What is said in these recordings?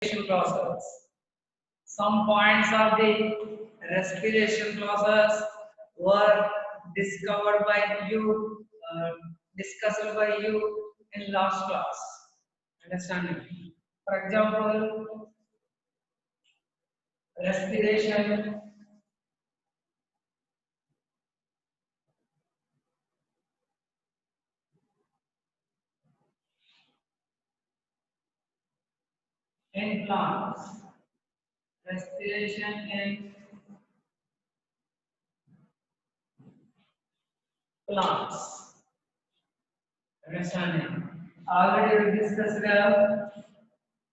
process. Some points of the respiration process were discovered by you, discussed by you in last class. Understanding? For example, respiration, in plants, respiration in plants. Understanding? Already we discussed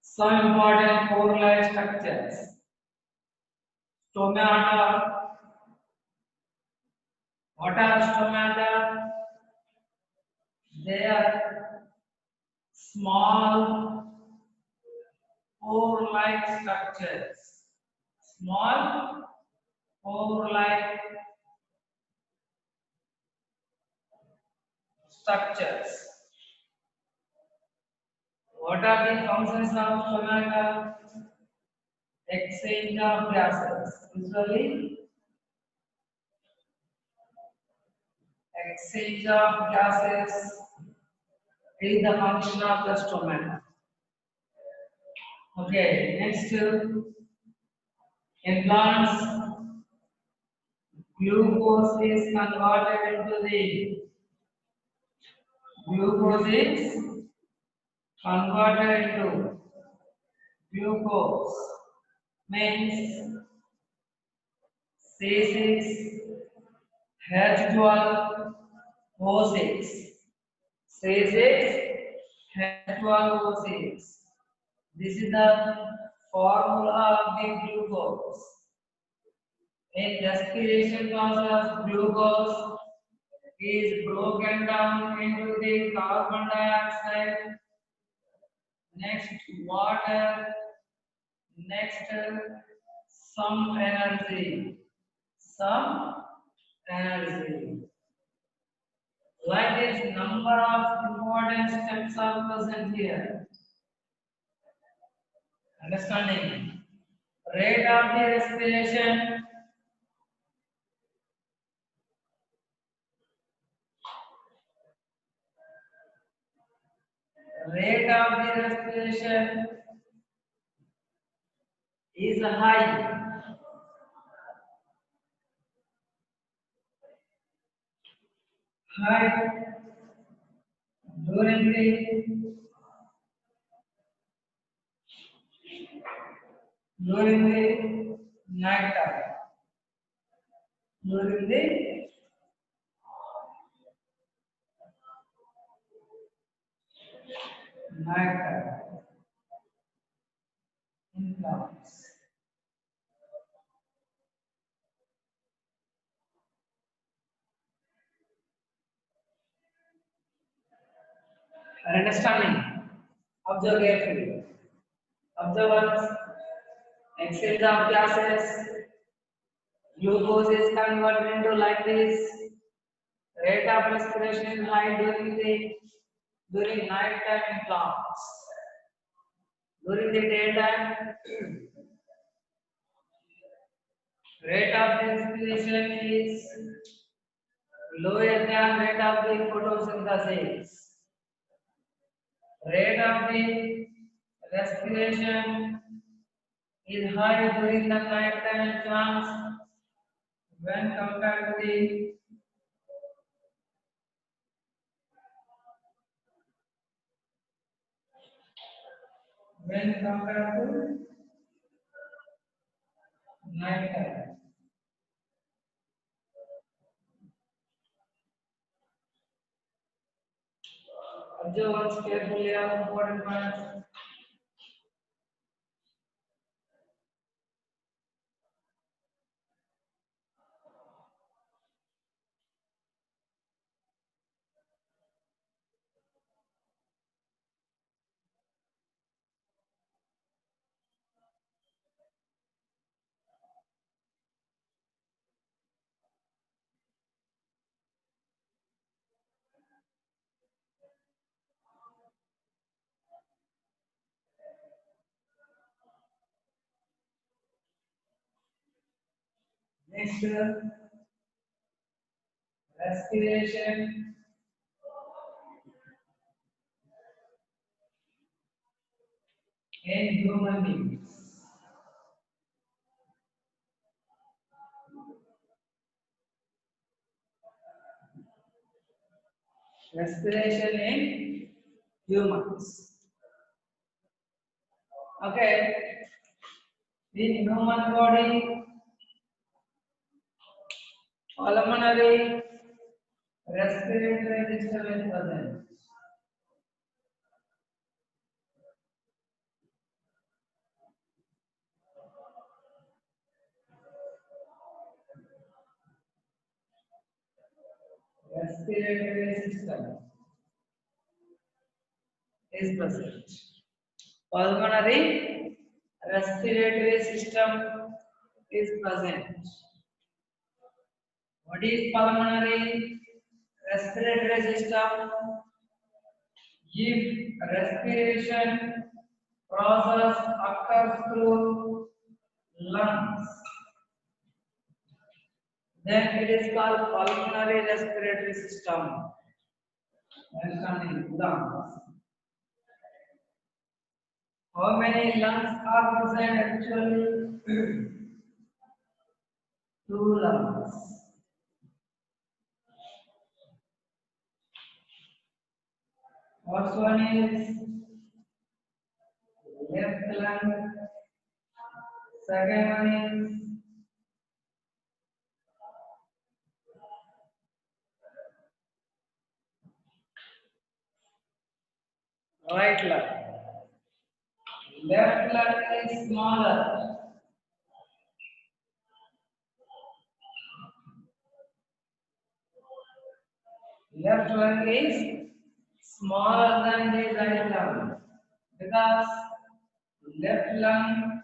some important core-like structures. Stomata. What are stomata? They are small pore-like structures. Small pore-like structures. What are the functions of stomata? Exchange of gases. Usually, exchange of gases is the function of the stomata. Okay, next, in plants, glucose is converted into the glucose is converted into glucose means C6H12O6. C6H12O6. This is the formula of the glucose. In respiration process, glucose is broken down into the carbon dioxide, next water, next some energy. Like this, number of important steps are present here. Understanding? Rate of the respiration. Rate of the respiration is high. High during the night time. During the night time. In plants. Understanding? Observe carefully. Observers, exchange of gases, glucose is converted into like this. Rate of respiration is high during night time in plants. During the daytime, rate of respiration is lower than rate of the photosynthesis. Rate of the respiration is high during the night time plants when compared to the night time. Observe once carefully our important points. against respiration in human beings. Respiration in humans. Okay, in human body, pulmonary respiratory system is present. Respiratory system is present. Pulmonary respiratory system is present. What is pulmonary respiratory system? If respiration process occurs through lungs, then it is called pulmonary respiratory system. Understanding lungs. How many lungs are present actually? Two lungs. First one is left lung. Second one is right lung. Left lung is smaller. Left lung is smaller than the right lung because left lung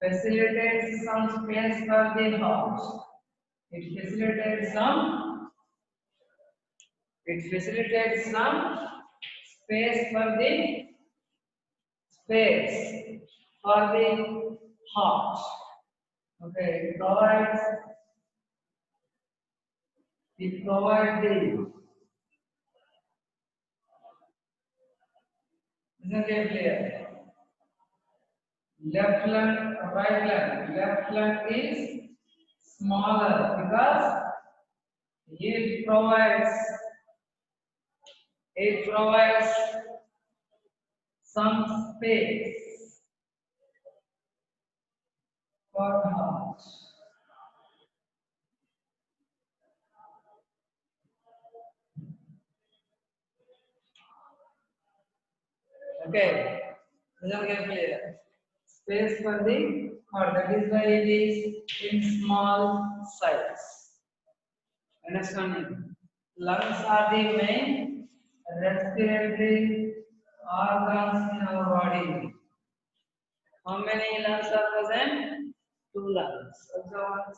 facilitates some space for the heart. It facilitates some space for the heart. Okay, it provides the isn't it clear? Left lung, right lung. Left lung is smaller because it provides some space for heart. Okay, isn't it clear? Space for the heart. That is why it is in small size. Understanding? Lungs are the main respiratory organs in our body. How many lungs are present? Two lungs. Observe.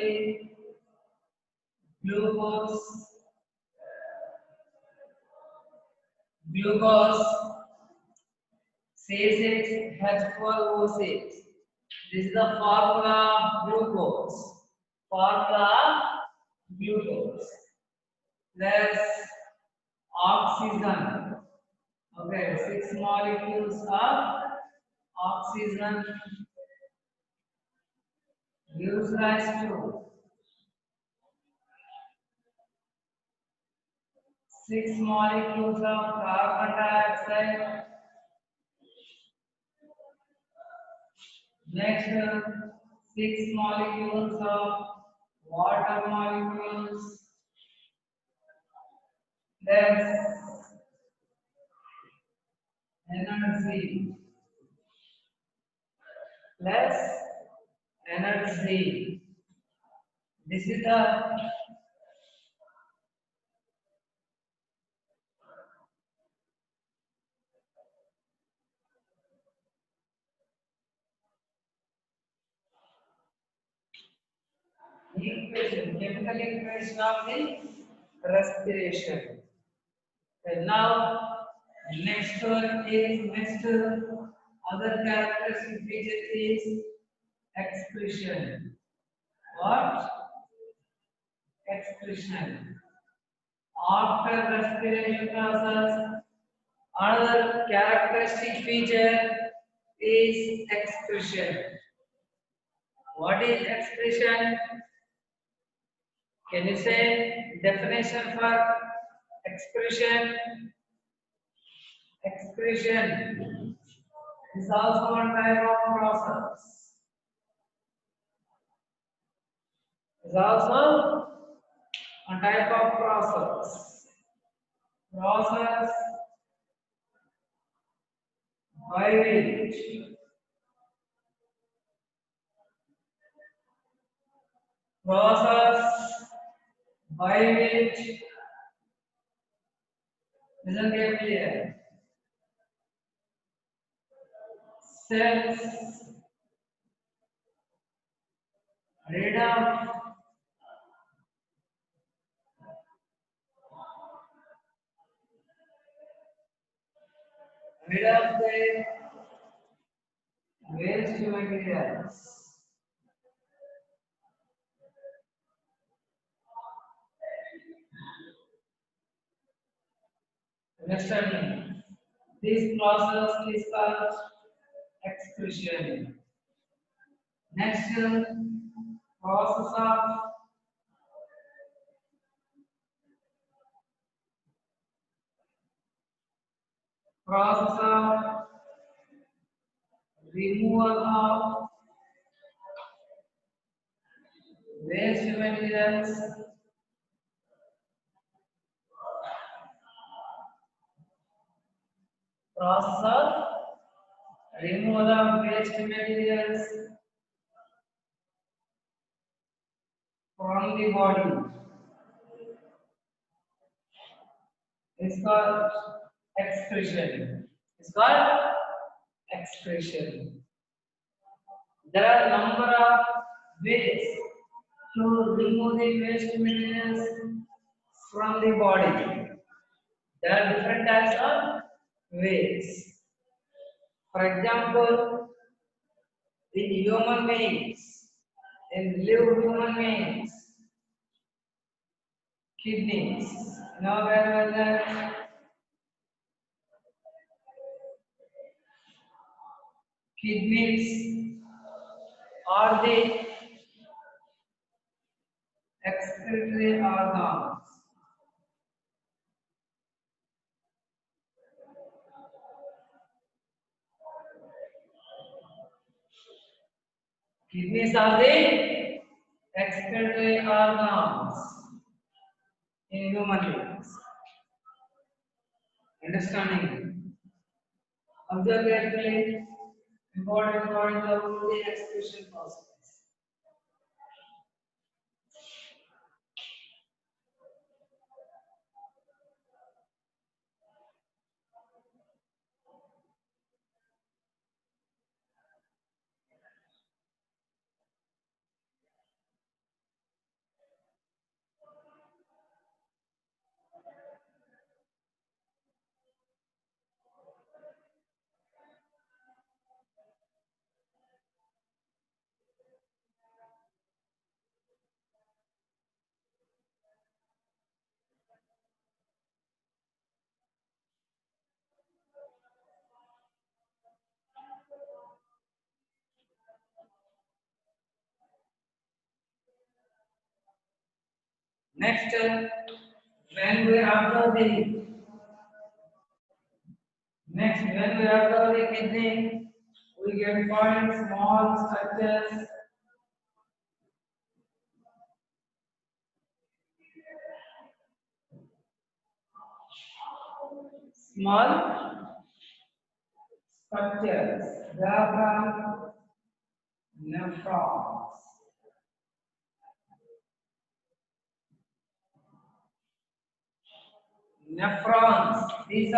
carefully. Glucose, glucose, C6H12O6. This is the formula of glucose. Formula glucose. Plus oxygen. Okay, 6 molecules of oxygen gives rise to 6 molecules of carbon dioxide. Next, 6 molecules of water molecules. Plus energy. Plus energy. This is the equation, chemical equation of the respiration. And now, next one is other characteristic feature is expression. What? Expression. After respiration process, another characteristic feature is expression. What is expression? Can you say definition for expression? Expression is also one type of process. Is also a type of process. Process by which process by which isn't it clear? Cells rid of the waste materials. Understanding? This process is called expression. Next, process of removal of waste materials. Process of removal of waste materials from the body. It's called expression. It's called expression. There are a number of ways to remove the waste materials from the body. There are different types of ways. For example, in human beings, in live human beings, kidneys. You know where was that? Kidneys are the excretory organs. Kidneys are the excretory organs in human beings. Understanding? Observe carefully. Important points about the excretion process. Next, when we observe the kidney, we can find small structures. Small structures, diaphragm, nephrons. Nephrons. These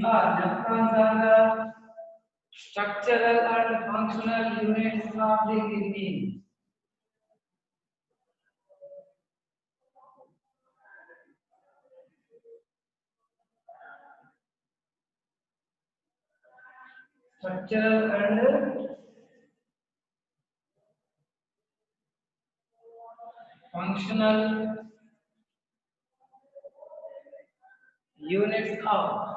nephrons are the structural and functional units of the kidney. Structural and functional units of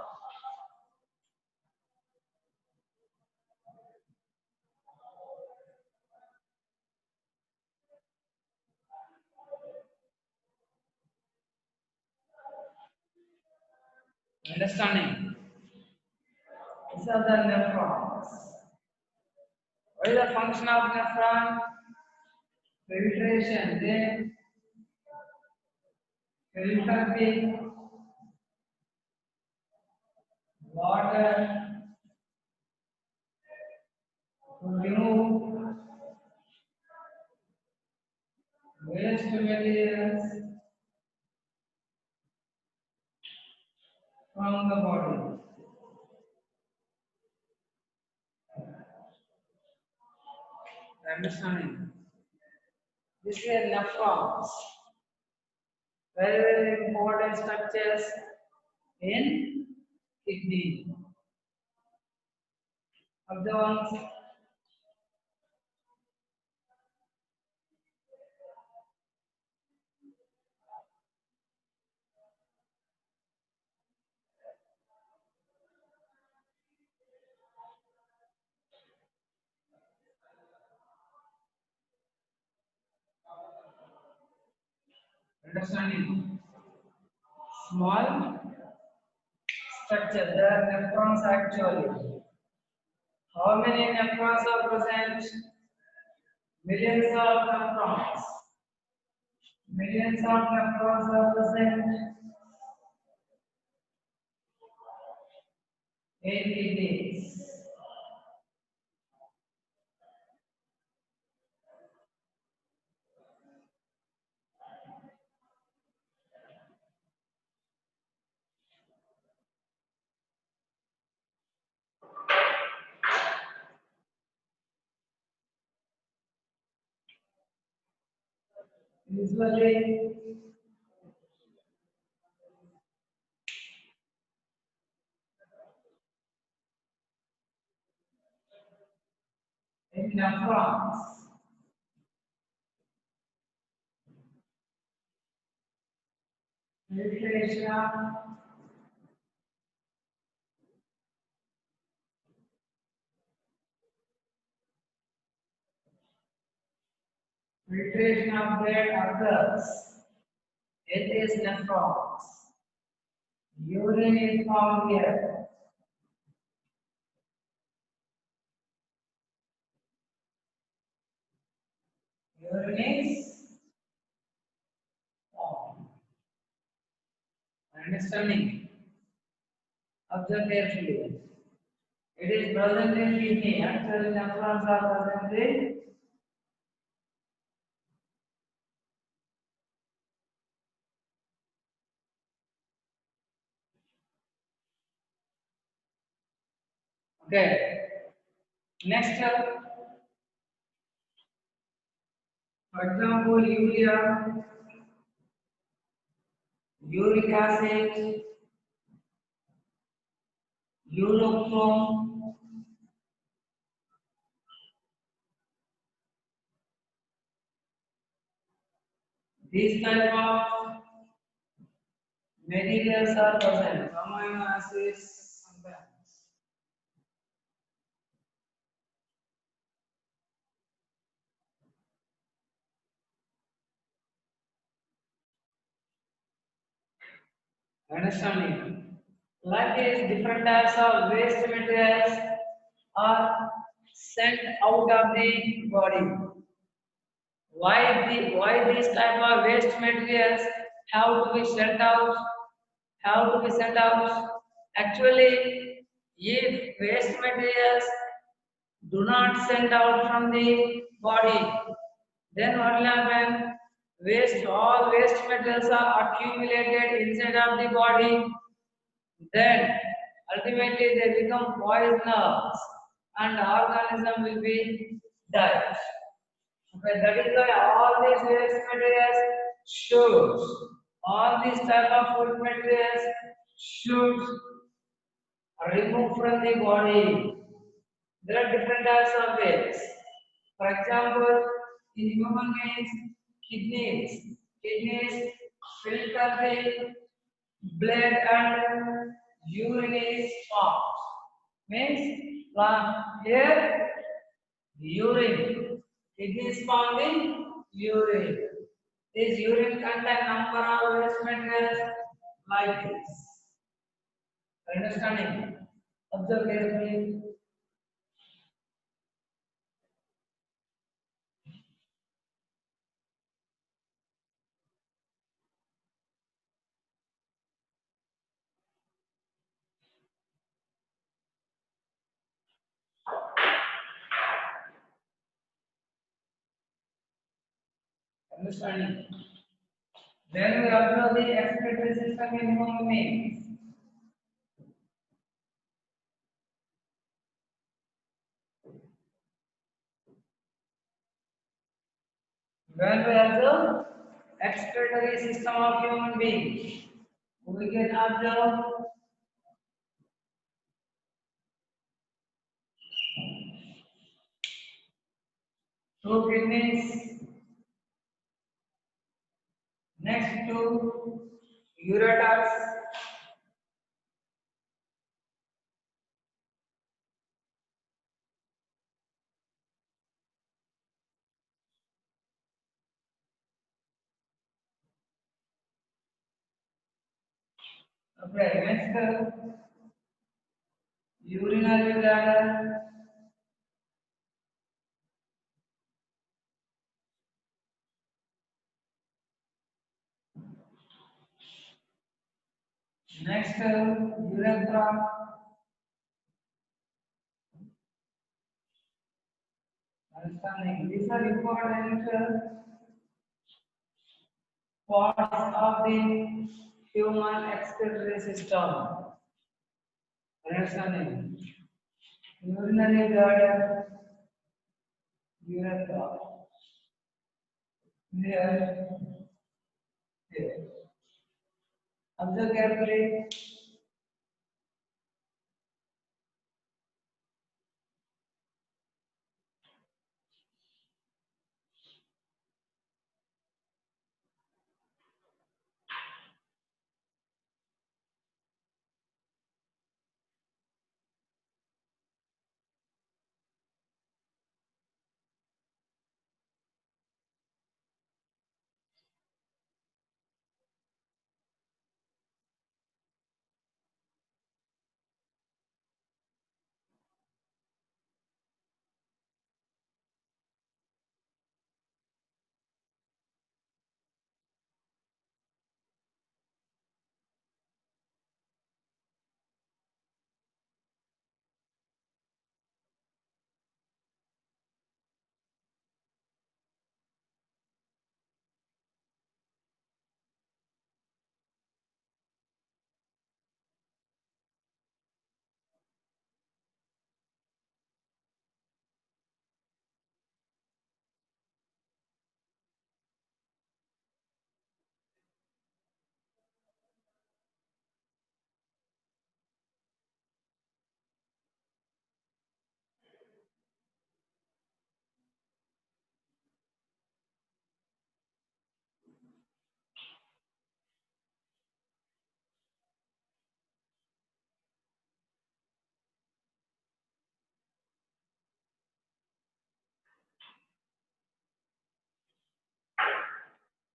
understanding. These are the nephrons. What is the function of nephron? Filtration. They filter the water to remove waste materials from the body. Understanding? This is nephrons. Very, very important structures in kidney. Other ones, understanding? Small structure. There are nephrons actually. How many nephrons are present? Millions of nephrons. Millions of nephrons are present in kidneys. Usually, in nephrons, filtration, filtration of blood occurs in these nephrons. Urine is found here. Urine is formed. Understanding? Observe carefully. It is present in kidney. Actually, nephrons are present in okay. Next, for example, urea, uric acid, urochrome, these type of materials are present. Amino acids sometimes. Understanding? Like this, different types of waste materials are sent out of the body. Why these type of waste materials have to be sent out? Have to be sent out? Actually, if waste materials do not send out from the body, then what will happen? All waste materials are accumulated inside of the body. Then ultimately they become poisonous and organism will be died. Okay, that is why all these waste materials should, all these type of food materials should remove from the body. There are different types of ways. For example, in human beings, kidneys filter the blood and urine is formed. Means here urine. Kidneys formed in urine. This urine contain number of waste materials like this. Understanding? Observe carefully. Understanding? Then we observe the excretory system in human beings. When we observe excretory system of human beings, we can observe two kidneys next to ureters. Okay, next urinary bladder. Next urethra. Understanding? These are important parts of the human excretory system. Understanding? Urinary bladder, urethra. Here, here. Observe carefully.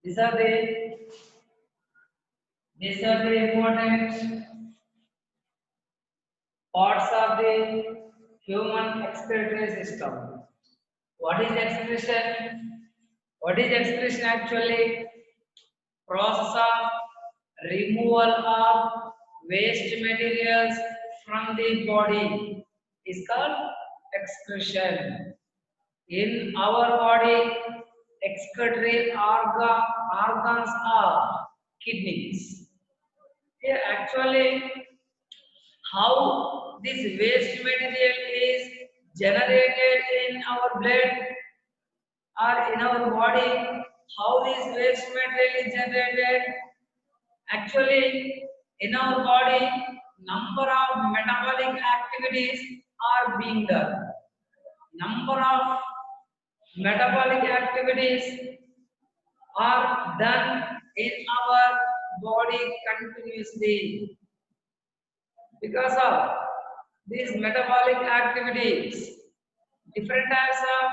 These are the These are the important parts of the human excretory system. What is excretion? What is excretion actually? Process of removal of waste materials from the body is called excretion. In our body, excretory organs are kidneys. Here actually how this waste material is generated in our blood or in our body, how this waste material is generated. Actually, in our body, number of metabolic activities are being done. Number of metabolic activities are done in our body continuously because of these metabolic activities. Different types of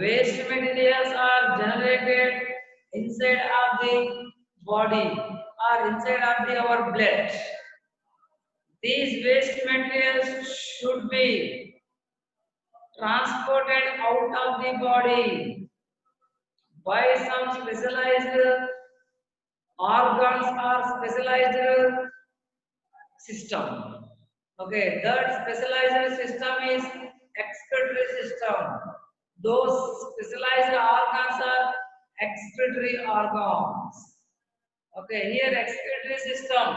waste materials are generated inside of the body or inside of our blood. These waste materials should be transported out of the body by some specialized organs or specialized system. Okay, that specialized system is excretory system. Those specialized organs are excretory organs. Okay, here excretory system,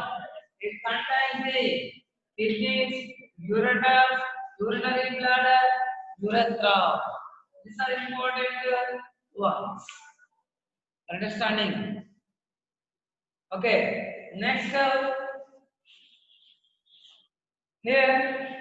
it contains the kidneys, ureters, urinary bladder, urethra. These are important ones. Understanding? Okay, next here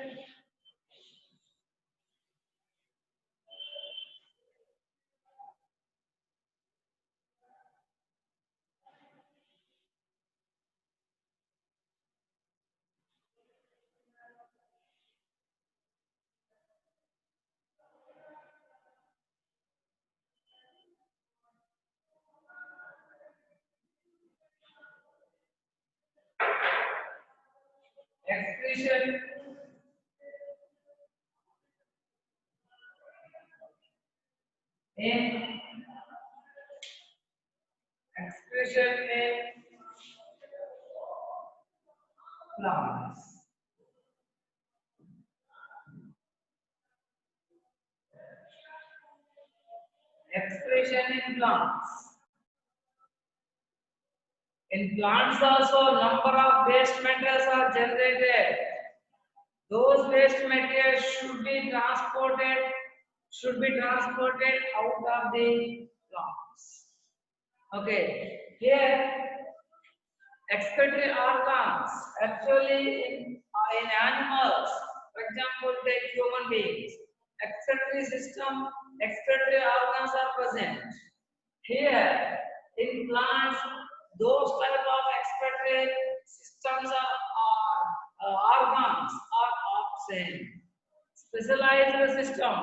excretion in excretion in plants. Excretion in plants. In plants also number of waste materials are generated. Those waste materials should be transported out of the plants. Okay. Here excretory organs actually in animals, for example, take human beings. Excretory system, excretory organs are present. Here in plants, those type of excretory systems are organs are absent. Specialized system,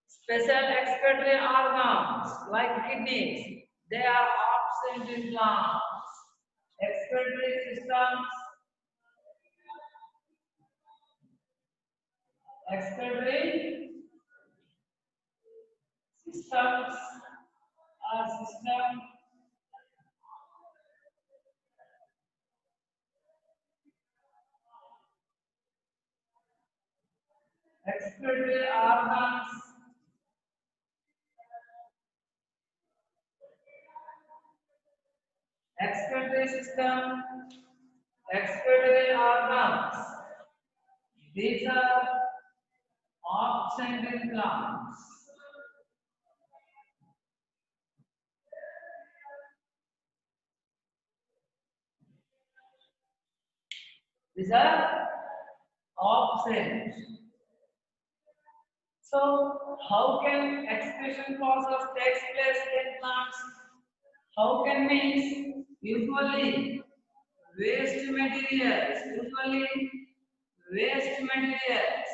special excretory organs like kidneys, they are absent in plants. Excretory excretory systems are excretory organs excretory system, excretory organs. These are absent in plants. These are absent. So, how can excretion process takes place in plants? How can means usually usually waste materials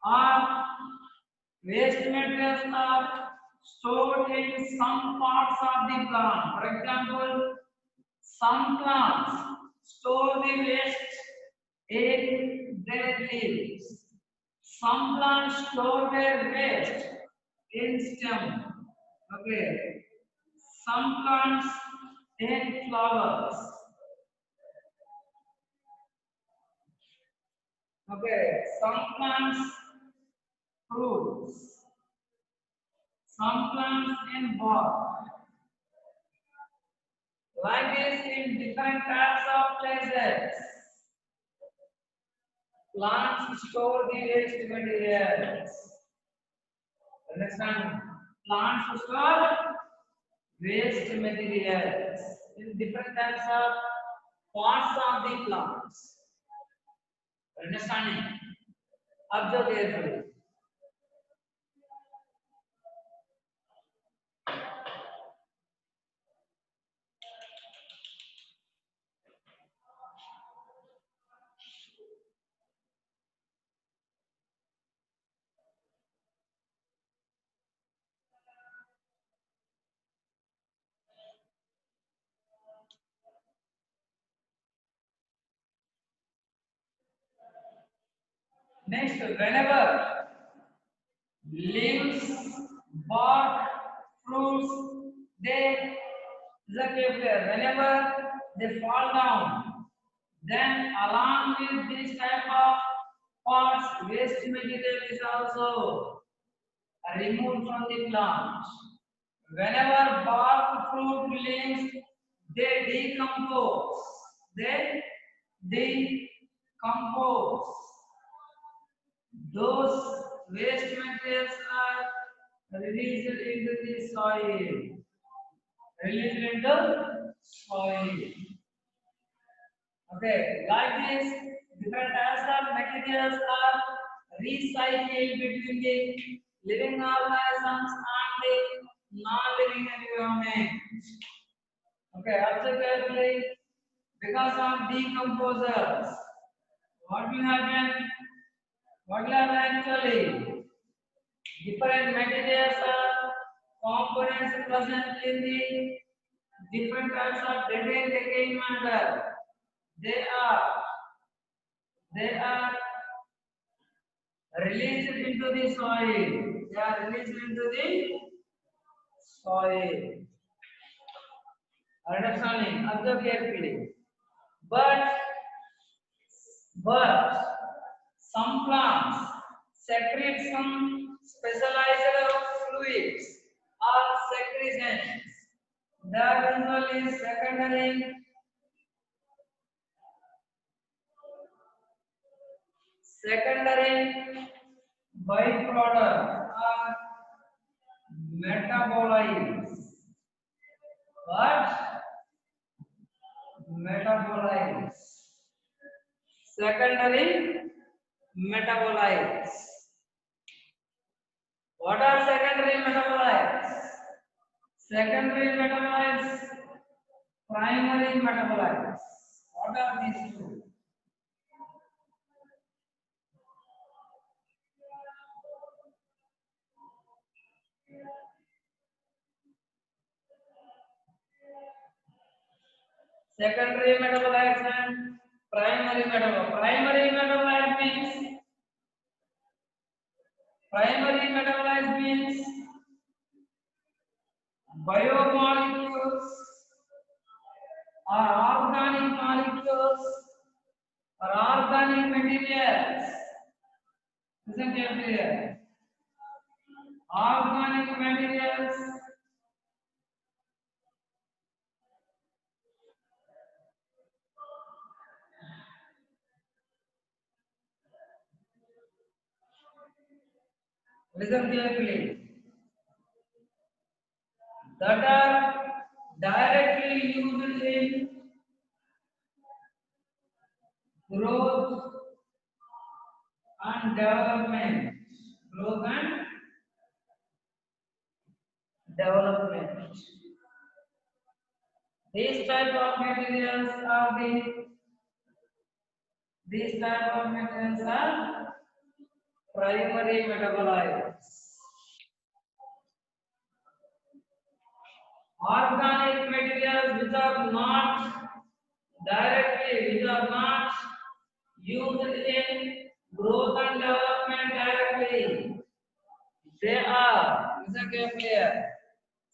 are waste materials are stored in some parts of the plant. For example, some plants store the waste in their leaves. Some plants store their waste in stem. Okay. Some plants in flowers. Okay. Some plants fruits. Some plants in bark. Like this in different types of places. Plants store the waste materials. Understand? Plants store waste materials in different types of parts of the plants. Understanding? Observe carefully. Next, whenever leaves, bark, fruits, they disappear. Whenever they fall down, then along with this type of parts, waste material is also removed from the plant. Whenever bark, fruit, leaves, they decompose. They decompose. Those waste materials are released into the soil. Released into soil. Okay, like this, different types of materials are recycled between the living organisms and the non-living environment. Okay, observe carefully. Because of decomposers, what will happen? What will happen actually? Different materials are components present in the different types of decaying matter. They are they are released into the soil. They are released into the soil. Understanding? Observe carefully. But but some plants secrete some specialized fluids or secretions that usually secondary byproduct or metabolites. What? Metabolites. Secondary metabolites. What are secondary metabolites? Secondary metabolites, primary metabolites. What are these two? Secondary metabolites and primary metabolites. Primary metabolites means biomolecules or organic molecules or organic materials. Listen carefully here. Organic materials listen carefully that are directly used in growth and development. Growth and development. These type of materials are these type of materials are primary metabolites. Organic materials which are not used in growth and development directly. They are, listen carefully,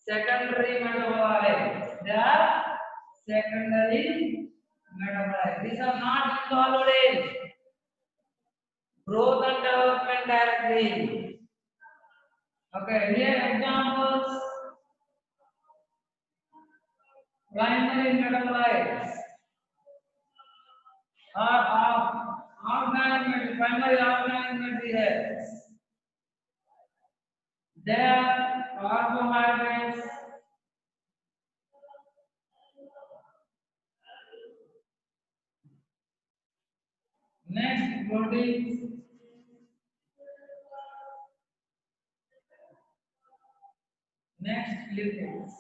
secondary metabolites. They are secondary metabolites. These are not involved in growth and development directly. Okay, here examples: primary metabolites are primary organic materials. They are carbohydrates, next proteins, next lipids.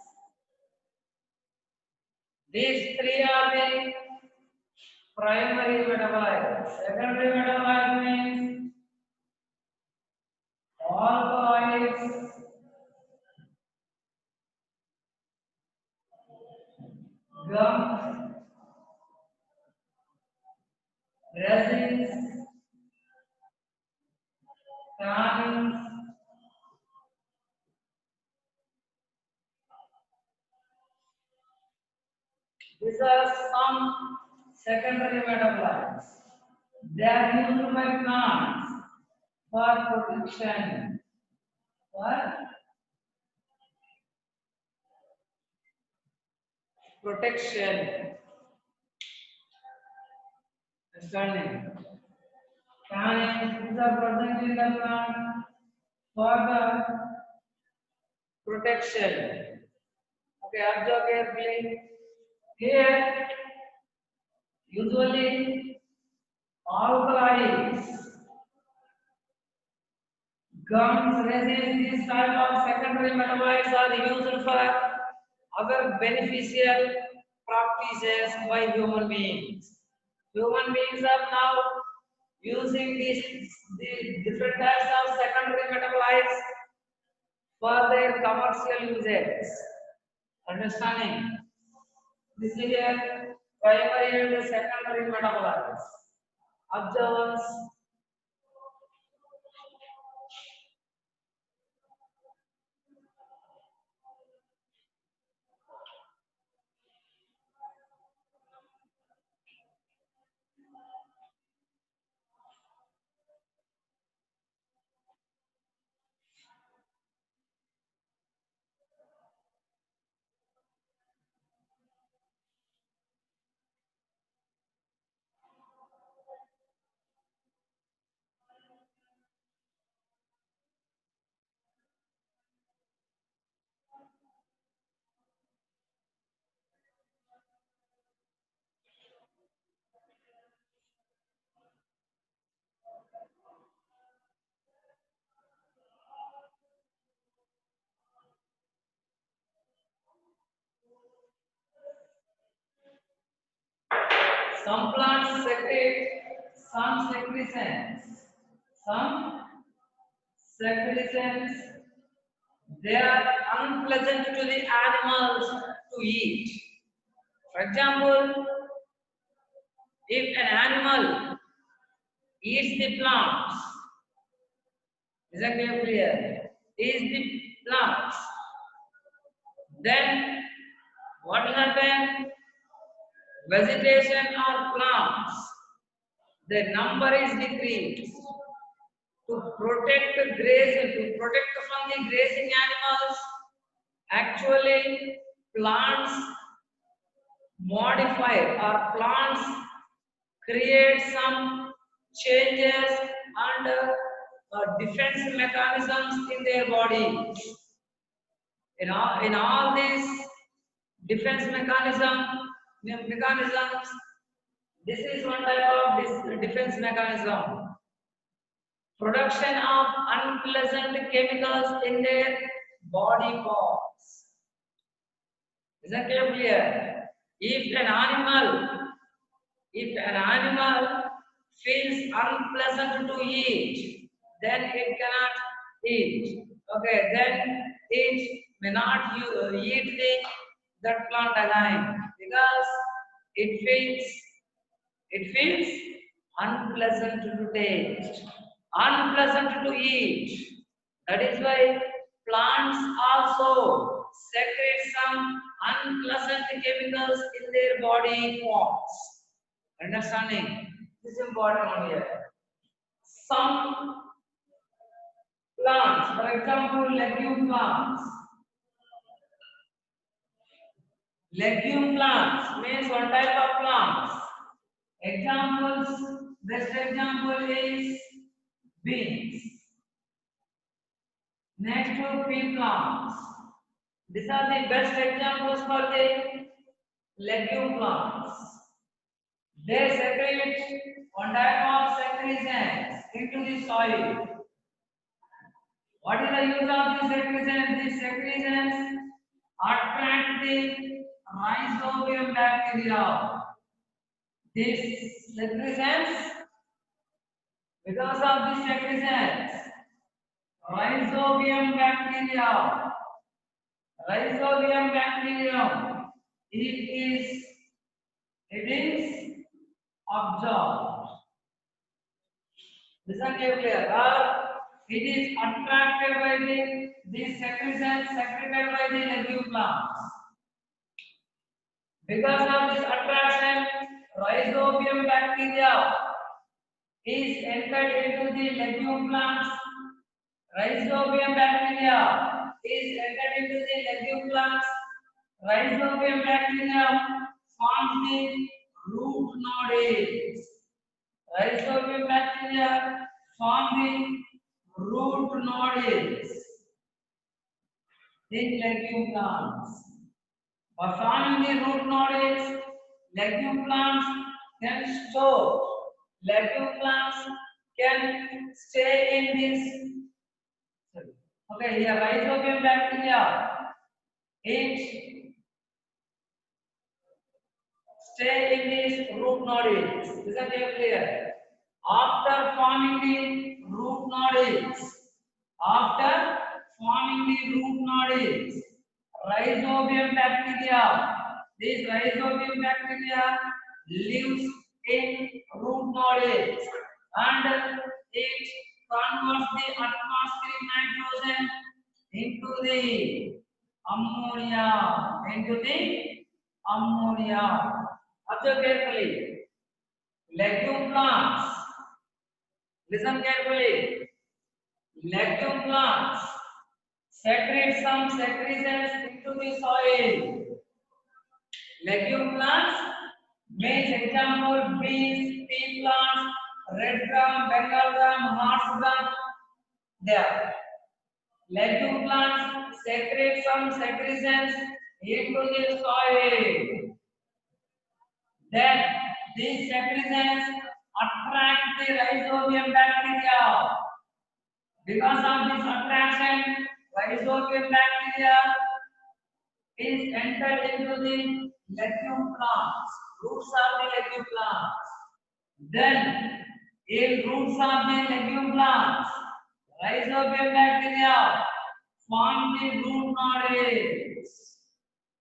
These three are the primary metabolites. Secondary metabolites means alkaloids, gums, resins, tannins, these are some secondary metabolites. They are used by plants for protection. For protection. Understanding? Tannins are present in the plant for the protection. Okay, observe carefully. Here, usually alkaloids, gums, resins, these type of secondary metabolites are used for other beneficial practices by human beings. Human beings are now using these different types of secondary metabolites for their commercial uses. Understanding? This is a primary and secondary metabolites. Observance. Some plants secrete some secretions. Some secretions, they are unpleasant to the animals to eat. For example, if an animal eats the plants, is that clear? Eats the plants, then what will happen? Vegetation or plants, the number is decreased. To protect the grazing, to protect from the grazing animals, actually plants modify or plants create some changes and defense mechanisms in their body. In all these defense mechanisms, this is one type of this defense mechanism. Production of unpleasant chemicals in their body parts. Is that clear? If an animal feels unpleasant to eat, then it cannot eat. Okay, then it may not eat the that plant again because it feels unpleasant to taste, unpleasant to eat. That is why plants also secrete some unpleasant chemicals in their body forms. Understanding? This is important on here. Some plants, for example, legume plants. Legume plants means one type of plants. Examples, best example is beans. Next to pea plants. These are the best examples for the legume plants. They secrete one type of secretions into the soil. What is the use of these secretions? These secretions attract the rhizobium bacteria. These secretions, because of these secretions, rhizobium bacteria, rhizobium bacterium, it is absorbed. Listen carefully. It is attracted by the secretions secreted by the legume plants. Because of this attraction, rhizobium bacteria is entered into the legume plants. Rhizobium bacteria is entered into the legume plants. Rhizobium bacteria forms the root nodes. Rhizobium bacteria form the root nodes in legume plants. By forming the root nodes, legume plants can store. Legume plants can stay in this. Okay, here rhizobium bacteria. It stay in these root nodules. Isn't it clear? After forming the root nodules, after forming the root nodules, rhizobium bacteria, this rhizobium bacteria lives in root nodules and it converts the atmospheric nitrogen into the ammonia. Observe carefully. Legume plants. Listen carefully. Legume plants secrete some secretions into the soil. Legume plants means example beans, pea plants, red gram, bengal gram, horse gram. There. Legume plants secrete some secretions into the soil. Then these secretions attract the rhizobium bacteria. Because of this attraction, rhizobium bacteria is entered into the legume plants, roots of the legume plants. Then, in roots of the legume plants, rhizobium bacteria form the root nodules.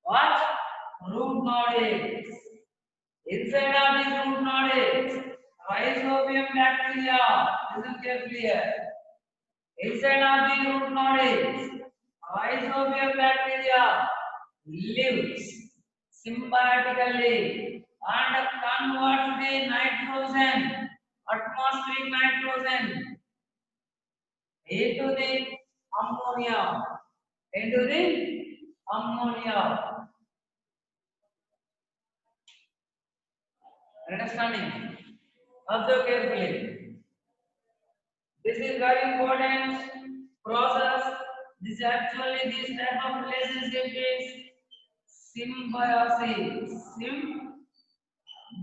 What? Root nodules. Inside of these root nodules, rhizobium bacteria. Listen carefully here. Inside of the root nodules, rhizobium bacteria lives symbiotically and converts the nitrogen, atmospheric nitrogen, into the ammonia. Into the ammonia. Understanding? Observe carefully. This is very important process. This actually this type of relationship is symbiosis.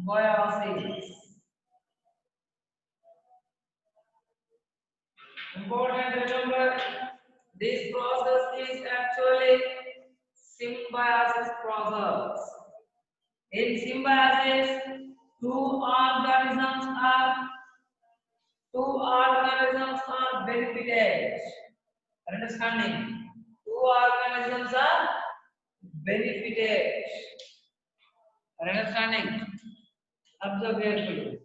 Symbiosis. Important, remember, this process is actually symbiosis process. In symbiosis, two organisms are benefited. Understanding? Two organisms are benefited. Are you understanding? Observe carefully.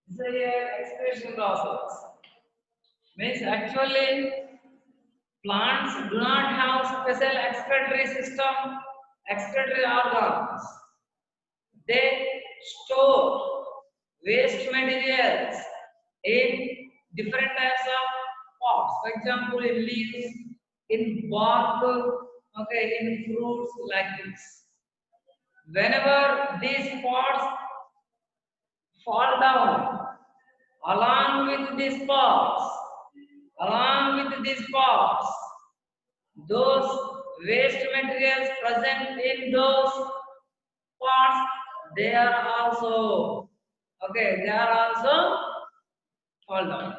This is a expression process. Means actually plants do not have special excretory system, excretory organs. They store waste materials in different types of pots. For example, in leaves, in bark, okay, in fruits like this. Whenever these pots fall down, along with these pots, those waste materials present in those pots, they are also okay. They are also fall down.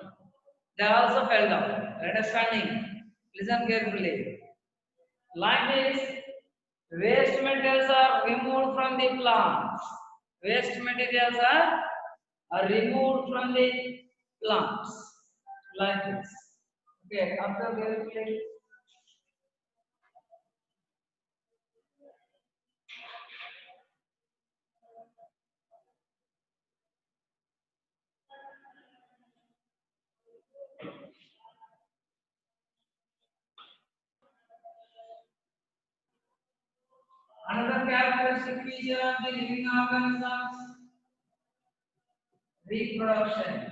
They also fell down. Understanding? Listen carefully. Like this, waste materials are removed from the plants. Waste materials are removed from the plants. Like this. Okay, observe carefully. Another characteristic feature of the living organisms, reproduction.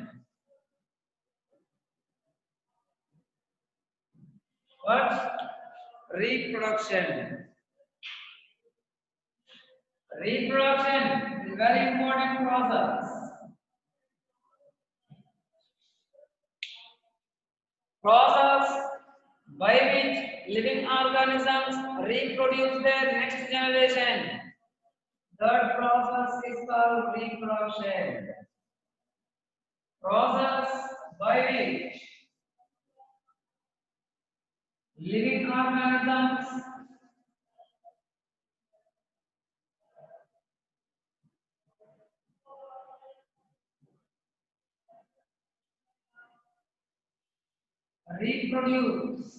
What? Reproduction. Reproduction is a very important process. Process by which living organisms reproduce their next generation. Third process is called reproduction. Process by which living organisms reproduce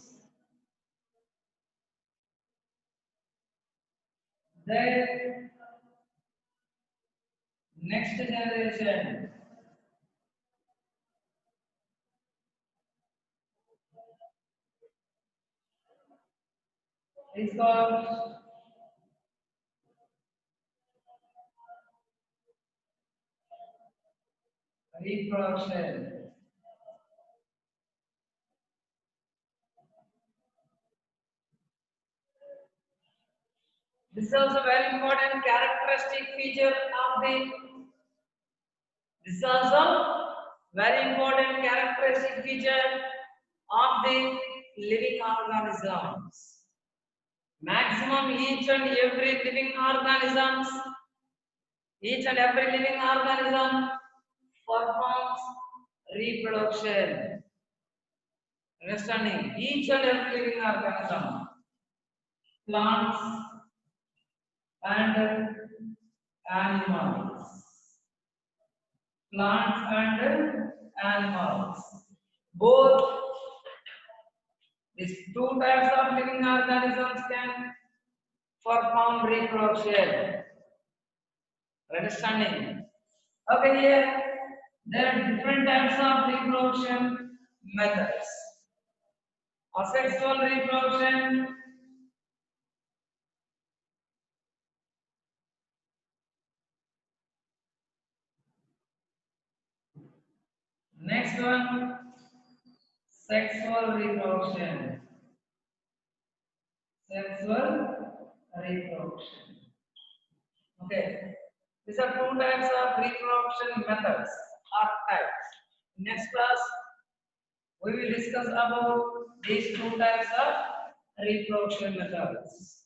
their next generation. Is called reproduction. This is also very important characteristic feature of the. This is also very important characteristic feature of the living organisms. Maximum each and every living organism performs reproduction. Understanding? Each and every living organism, plants and animals. Plants and animals. Both these two types of living organisms can perform reproduction. Understanding? Okay, here there are different types of reproduction methods. Asexual reproduction, next one, sexual reproduction. Sexual reproduction. Okay, these are two types of reproduction methods or types. Next class, we will discuss about these two types of reproduction methods.